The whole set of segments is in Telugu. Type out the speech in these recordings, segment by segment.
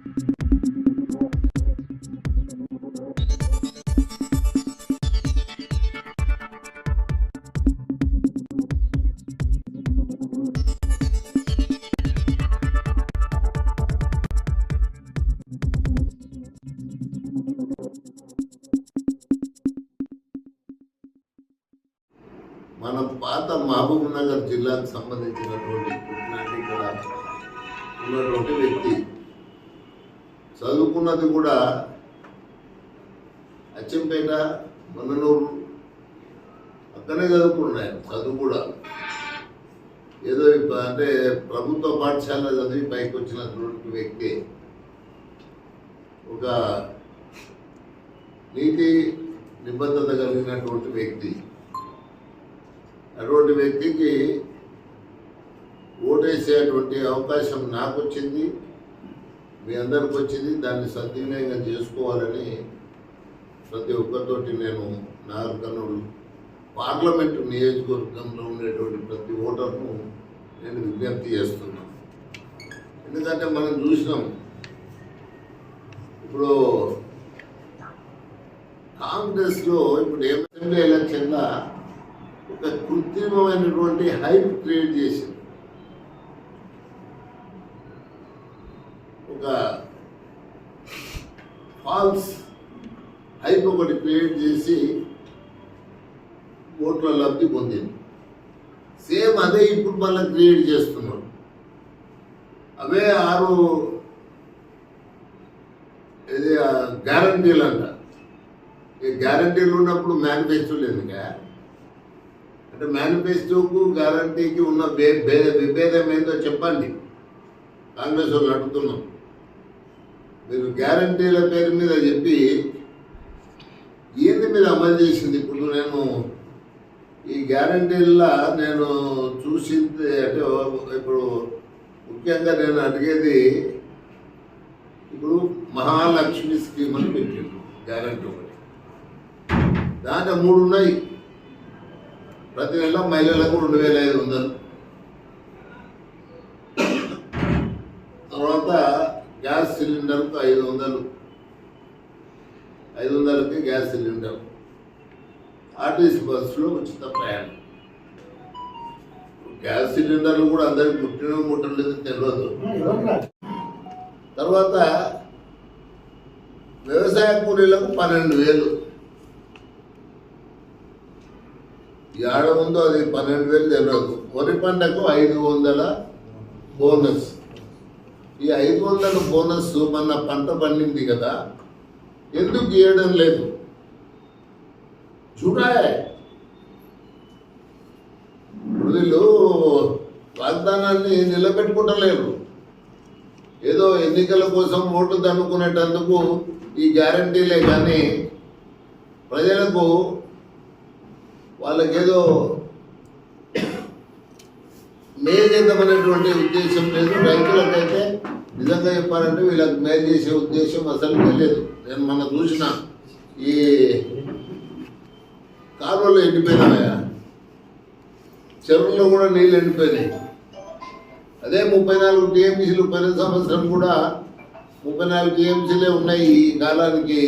మన పాత మహబూబ్ నగర్ జిల్లాకు సంబంధించినటువంటి ఇక్కడ ఉన్నటువంటి వ్యక్తి చదువుకున్నది కూడా అచ్చంపేట మంగళూరు అక్కడే చదువుకున్నాయి. చదువు కూడా ఏదో అంటే ప్రభుత్వ పాఠశాల చదివి పైకి వచ్చినటువంటి వ్యక్తి, ఒక నీతి నిబద్ధత కలిగినటువంటి వ్యక్తి. అటువంటి వ్యక్తికి ఓటేసేటువంటి అవకాశం నాకు వచ్చింది, మీ అందరికి వచ్చింది. దాన్ని సద్వినియోగం చేసుకోవాలని ప్రతి ఒక్కరితోటి నేను నాగర్ కర్నూలు పార్లమెంటు నియోజకవర్గంలో ఉండేటువంటి ప్రతి ఓటర్ను నేను విజ్ఞప్తి చేస్తున్నాను. ఎందుకంటే మనం చూసినాం, ఇప్పుడు కాంగ్రెస్లో ఇప్పుడు అసెంబ్లీ ఎలక్షన్లో ఒక కృత్రిమమైనటువంటి హైప్ క్రియేట్ చేసింది. ఒక ఫాల్స్ హైప్ ఒకటి క్రియేట్ చేసి ఓట్ల లబ్ధి పొందింది. సేమ్ అదే ఇప్పుడు మళ్ళీ క్రియేట్ చేస్తున్నాం. అవే 6 ఇది గ్యారంటీలు అంట. ఈ గ్యారంటీలు ఉన్నప్పుడు మేనిఫెస్టోలు ఎందుక? అంటే మేనిఫెస్టోకు గ్యారంటీకి ఉన్న విభేదం ఏందో చెప్పండి. కాంగ్రెస్ వాళ్ళు అడుగుతున్నాం. మీరు గ్యారంటీల పేరు మీద చెప్పి ఏంది మీద అమలు చేసింది? ఇప్పుడు నేను ఈ గ్యారంటీల్లో నేను చూసింది అంటే ఇప్పుడు ముఖ్యంగా నేను అడిగేది, ఇప్పుడు మహాలక్ష్మి స్కీమ్ అని పెట్టిండు గ్యారంటీ ఒకటి. దాంట్లో 3 ఉన్నాయి. ప్రతి నెల మహిళలకు 2500, తర్వాత గ్యాస్ సిలిండర్కు 500కి గ్యాస్ సిలిండర్, ఆర్టీసీ బస్సులో ఉచిత ప్రయాణం. గ్యాస్ సిలిండర్లు కూడా అందరికి ముట్టలేదు తెలియదు. తర్వాత వ్యవసాయ కూలీలకు 12,000. ఏడ ఉందో అది 12,000 తెలియదు. వరి పంటకు 500 బోనస్. ఈ 500 బోనస్ మన పంట పండింది కదా, ఎందుకు ఇవ్వడం లేదు? చూడాలి. వీళ్ళు వాగ్దానాన్ని నిలబెట్టుకుంటలేరు. ఏదో ఎన్నికల కోసం ఓటు దండుకునేటందుకు ఈ గ్యారంటీలే కానీ ప్రజలకు వాళ్ళకేదో మేలు చేద్దామనేటువంటి ఉద్దేశం లేదు. రైతులకైతే నిజంగా చెప్పాలంటే వీళ్ళకి మేలు చేసే ఉద్దేశం అసలు లేదు. నేను మన చూసిన ఈ కాలువలు ఎండిపోయినాయా, చెరువుల్లో కూడా నీళ్ళు ఎండిపోయినాయి. అదే 34 టీఎంసీలు పోయిన సంవత్సరం కూడా 34 టీఎంసీలే ఉన్నాయి ఈ కాలానికి.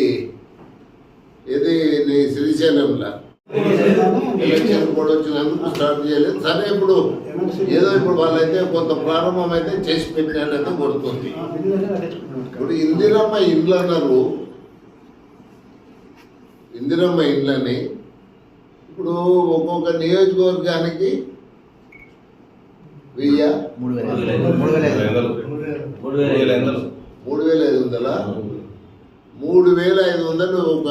ఏది శ్రీశైలంలో ఎలక్షన్ కూడా వచ్చినందుకు స్టార్ట్ చేయలేదు. సరే, ఇప్పుడు ఏదో ఇప్పుడు వాళ్ళైతే కొంత ప్రారంభం అయితే చేసి పెట్టినట్టయితే కొడుతుంది. ఇప్పుడు ఇందిరమ్మ ఇండ్లు అన్నారు. ఇందిరమ్మ ఇండ్లని ఇప్పుడు ఒక్కొక్క నియోజకవర్గానికి 3,500 ఒక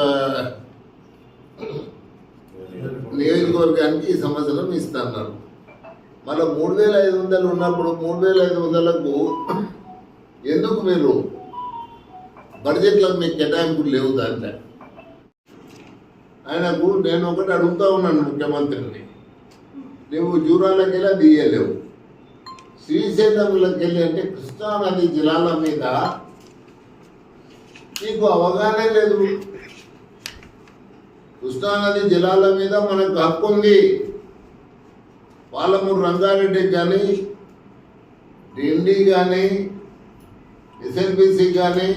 నియోజకవర్గానికి ఈ సంవత్సరం ఇస్తున్నారు. మళ్ళీ 3,500 ఉన్నప్పుడు 3,500కు ఎందుకు మీరు బడ్జెట్లో మీకు కేటాయింపులు లేవు? దాంట్లో ఆయనకు నేను ఒకటి అడుగుతూ ఉన్నాను ముఖ్యమంత్రిని, నువ్వు జూరాలకు వెళ్ళి అది ఇయ్యలేవు, శ్రీశైలంలోకి వెళ్ళి అంటే కృష్ణానది జలాల మీద నీకు అవగాహన లేదు. కృష్ణానది జలాల మీద మనకు హక్కు ఉంది. పాలమూరు రంగారెడ్డికి కానీ, డిండి కానీ, ఎస్ఎల్బిసి కానీ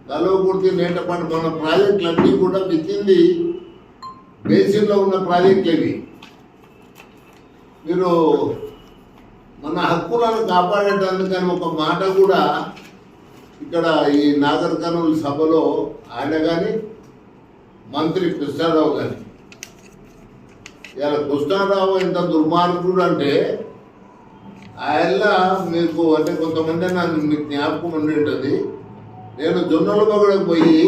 కలవకుర్తి నేటపాటు మన ప్రాజెక్టులన్నీ కూడా విత్తింది బేసిన్లో ఉన్న ప్రాజెక్టులు ఇవి. మీరు మన హక్కులను కాపాడటానికని ఒక మాట కూడా ఇక్కడ ఈ నాగర్ కర్నూలు సభలో ఆయన కానీ మంత్రి కృష్ణారావు కానీ, ఇలా కృష్ణారావు ఎంత దుర్మార్గుడు అంటే ఆయన మీకు అంటే కొంతమంది నన్ను మీకు జ్ఞాపకం ఉండి ఉంటుంది. నేను జొన్నల మొగడకు పోయి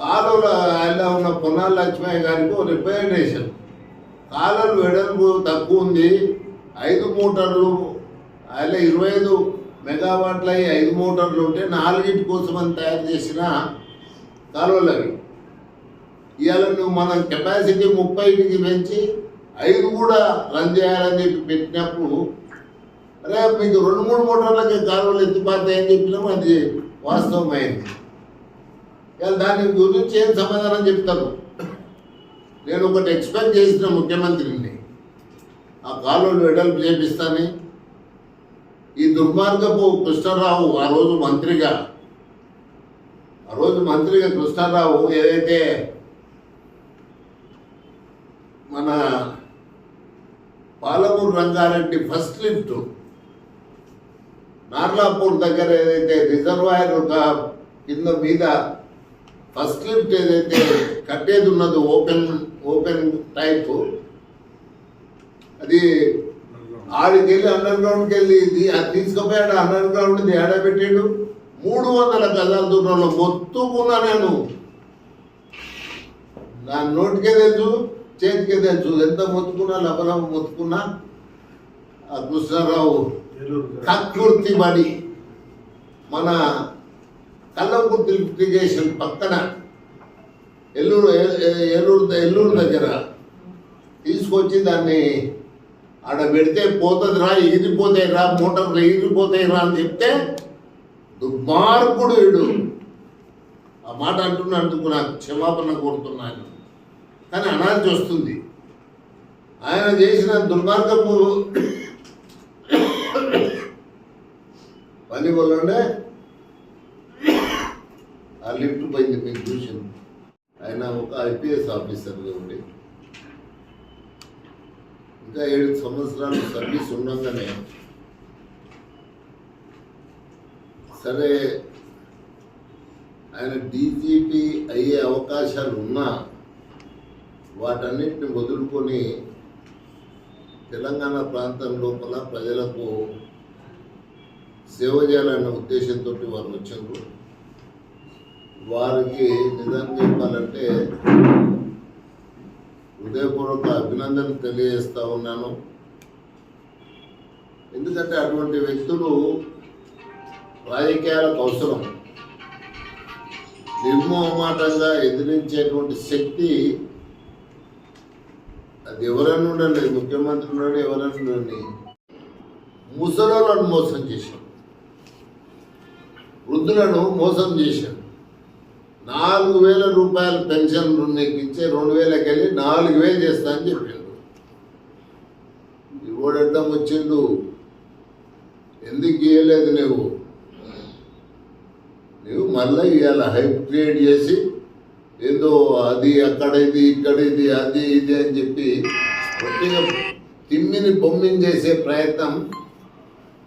కాలువలో ఆయన ఉన్న పొన్నాల లక్ష్మయ్య గారికి ఒక రిప్రజెంటేషన్, కాలువలు వెడల్పు తక్కువ ఉంది, 5 మోటార్లు ఆయన 25 మెగావాట్ల 5 మోటార్లు ఉంటే 4 కోసమని తయారు చేసిన కాలువలు అవి. ఇవాళ నువ్వు మన కెపాసిటీ 30కి పెంచి 5 కూడా రన్ చేయాలని చెప్పి పెట్టినప్పుడు అరే మీకు 2-3 మోటార్లకి కాలువలు ఎత్తిపోతాయని చెప్పినాము, అది వాస్తవమైంది. ఇవాళ దాని గురించి ఏం సమాధానం చెప్తారు? నేను ఒకటి ఎక్స్పెక్ట్ చేసిన ముఖ్యమంత్రిని, ఆ కాలువలు వెడల్పు చేపిస్తాను. ఈ దుర్మార్గపు కృష్ణారావు ఆ రోజు మంత్రిగా కృష్ణారావు ఏదైతే మన పాలమూరు రంగారెడ్డి ఫస్ట్ లిఫ్ట్ నార్లాపూర్ దగ్గర ఏదైతే రిజర్వాయర్ కింద మీద ఫస్ట్ లిఫ్ట్ ఏదైతే కట్టేది ఉన్నదో ఓపెన్ టైప్, అది ఆడికెళ్ళి అండర్ గ్రౌండ్కి వెళ్ళి అది తీసుకుపోయాడు. అండర్ గ్రౌండ్ ఏడా పెట్టాడు, 300 గజాల దూరంలో మొత్తుకున్నా. నేను నా నోటికే తెలుసు, చేతికే తెలుసు, ఎంత మొత్తుకున్నా లబలం మొత్తుకున్నా. ఆ కృష్ణారావు కక్కుర్తి బడి మన కల్లకుర్తి లిఫ్టిగేషన్ పక్కన ఎల్లూరు దగ్గర తీసుకొచ్చి దాన్ని ఆడ పెడితే పోతుంది రా, ఎగిరిపోతాయి రా, మోటార్లు ఎగిరిపోతాయి రా అని చెప్తే దుర్మార్గుడు వీడు. ఆ మాట అంటున్నందుకు నాకు క్షమాపణ కోరుతున్నాను, కానీ అనాల్సి వస్తుంది. ఆయన చేసిన దుర్మార్గపు పని వల్లనే ఆ లిఫ్ట్ పోయింది. మీకు చూసింది. ఆయన ఒక ఐపీఎస్ ఆఫీసర్గా ఉండి ఇంకా 7 సంవత్సరాలు సర్వీస్ ఉండగానే సరే ఆయన డీజీపీ అయ్యే అవకాశాలు ఉన్నా వాటన్నిటిని వదులుకొని తెలంగాణ ప్రాంతం లోపల ప్రజలకు సేవ చేయాలన్న ఉద్దేశంతో వారు వచ్చారు. వారికి నిజంగా చెప్పాలంటే హృదయపూర్వక అభినందనలు తెలియజేస్తా ఉన్నాను. ఎందుకంటే అటువంటి వ్యక్తులు రాజకీయాలకు అవసరం. నిర్మోహమాటంగా ఎదిరించేటువంటి శక్తి అది ఎవరైనా ఉండండి, ముఖ్యమంత్రి ఉండండి, ఎవరైనా ఉండండి. ముసలోళ్ళను మోసం చేశాం, వృద్ధులను మోసం చేశాం. 4,000 రూపాయలు పెన్షన్ నీకు ఇచ్చే 2,000కి వెళ్ళి 4,000 చేస్తా అని చెప్పిండు. ఇవ్వడటం వచ్చిండు, ఎందుకు ఇవ్వలేదు నువ్వు మళ్ళీ ఇవాళ హైప్ క్రియేట్ చేసి ఏదో అది అక్కడ ఇది ఇక్కడ ఇది అది ఇది అని చెప్పి కొద్దిగా తిమ్మిని బొమ్మిని చేసే ప్రయత్నం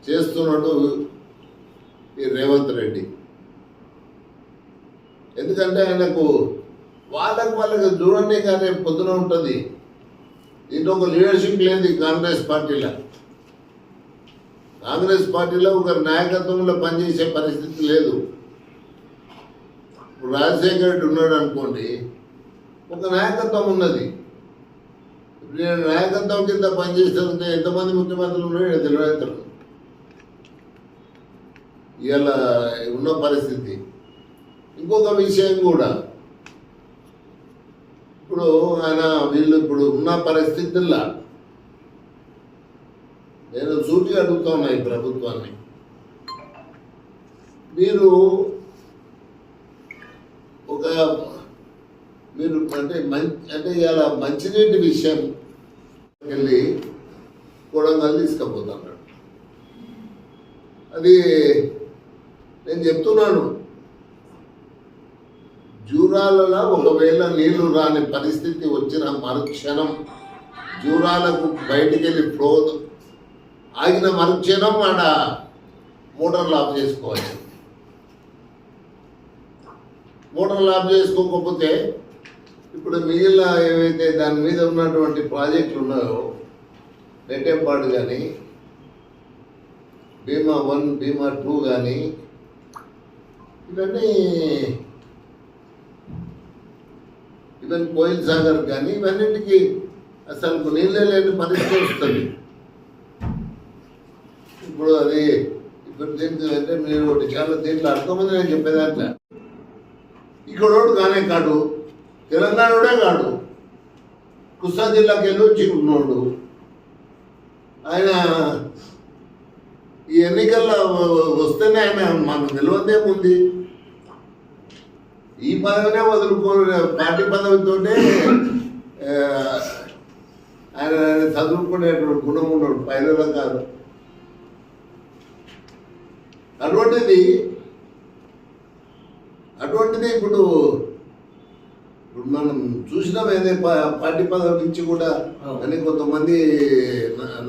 చేస్తున్నాడు ఈ రేవంత్ రెడ్డి. ఎందుకంటే ఆయనకు వాళ్ళకి చూడండి కానీ పొద్దున ఉంటుంది. దీంట్లో ఒక లీడర్షిప్ లేదు ఈ కాంగ్రెస్ పార్టీలో. కాంగ్రెస్ పార్టీలో ఒక నాయకత్వంలో పనిచేసే పరిస్థితి లేదు. రాజశేఖర రెడ్డి ఉన్నాడు అనుకోండి, ఒక నాయకత్వం ఉన్నది. నేను నాయకత్వం కింద పనిచేస్తుంటే ఎంతమంది ముఖ్యమంత్రులు ఉన్నాయో తెలియదు. ఇలా ఉన్న పరిస్థితి. ఇంకొక విషయం కూడా, ఇప్పుడు ఆయన వీళ్ళు ఇప్పుడు ఉన్న పరిస్థితుల్లో నేను సూటిగా అడుగుతా ఉన్నా ఈ ప్రభుత్వాన్ని, మీరు అంటే ఇలా మంచినీటి విషయం వెళ్ళి కొడంగల్ తీసుకుపోతున్నాడు. అది చెప్తున్నాను, జూరాలలో ఒకవేళ నీళ్లు రాని పరిస్థితి వచ్చిన మరుక్షణం జూరాలకు బయటికి వెళ్ళి ఫ్లో ఆగిన మరుక్షణం ఆడ మోటార్లు ఆఫ్ చేసుకోవచ్చు. మోటార్లు ఆఫ్ చేసుకోకపోతే ఇప్పుడు మిగిలిన ఏవైతే దాని మీద ఉన్నటువంటి ప్రాజెక్టులు ఉన్నాయో నెట్టెంపాడు కానీ భీమా 1 భీమా 2 కానీ ఇవన్నీ కోయిల్ సాగర్ కానీ ఇవన్నింటికి అసలు నీళ్ళే లేని పరిస్థితి వస్తుంది. ఇప్పుడు అది ఇప్పుడు దీనికి అంటే మీరు ఒకటి చాలా దీంట్లో అర్థమంది నేను చెప్పేదాంట్లో ఇక్కడోడు కానే కాడు, తెలంగాణోడే కాడు, కృష్ణా జిల్లాకి వెళ్ళి వచ్చి ఉన్నాడు. ఆయన ఈ ఎన్నికల్లో వస్తేనే ఆయన మనకు నిలవదేముంది, ఈ పదవినే వదులుకోని పార్టీ పదవితోనే ఆయన చదువుకునేటువంటి గుణం ఉన్నాడు, పైదల కాదు. అటువంటిది ఇప్పుడు మనం చూసినాం ఏదే పార్టీ పదవి నుంచి కూడా అని కొంతమంది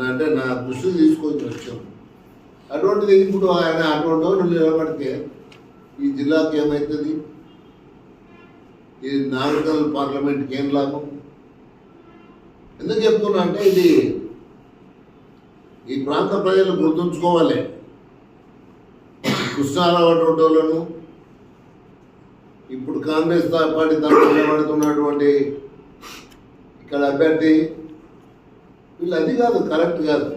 అంటే నా దృష్టికి తీసుకొని వచ్చాం. అటువంటిది ఇప్పుడు ఆయన అటువంటి వాళ్ళు నిలబడితే ఈ జిల్లాకి ఏమవుతుంది, ఈ నాగరికల్ పార్లమెంట్కి ఏం లాభం? ఎందుకు చెప్తున్నా అంటే ఇది ఈ ప్రాంత ప్రజలు గుర్తుంచుకోవాలి. కృష్ణారావు అటువంటి వాళ్ళను ఇప్పుడు కాంగ్రెస్ పార్టీ తరఫున నిలబడుతున్నటువంటి ఇక్కడ అభ్యర్థి వీళ్ళు అది కాదు, కరెక్ట్ కాదు.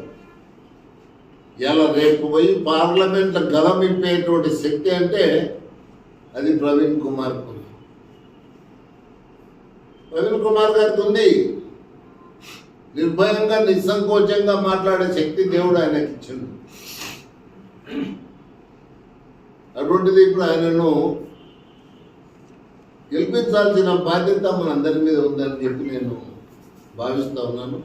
ఇలా రేపు పోయి పార్లమెంట్లో గలం ఇప్పేటువంటి శక్తి అంటే అది ప్రవీణ్ కుమార్ గారికి ఉంది. నిర్భయంగా నిస్సంకోచంగా మాట్లాడే శక్తి దేవుడు ఆయనకి ఇచ్చిండు. అటువంటిది ఇప్పుడు ఆయనను గెలిపించాల్సిన బాధ్యత మనందరి మీద ఉందని చెప్పి నేను భావిస్తూ ఉన్నాను.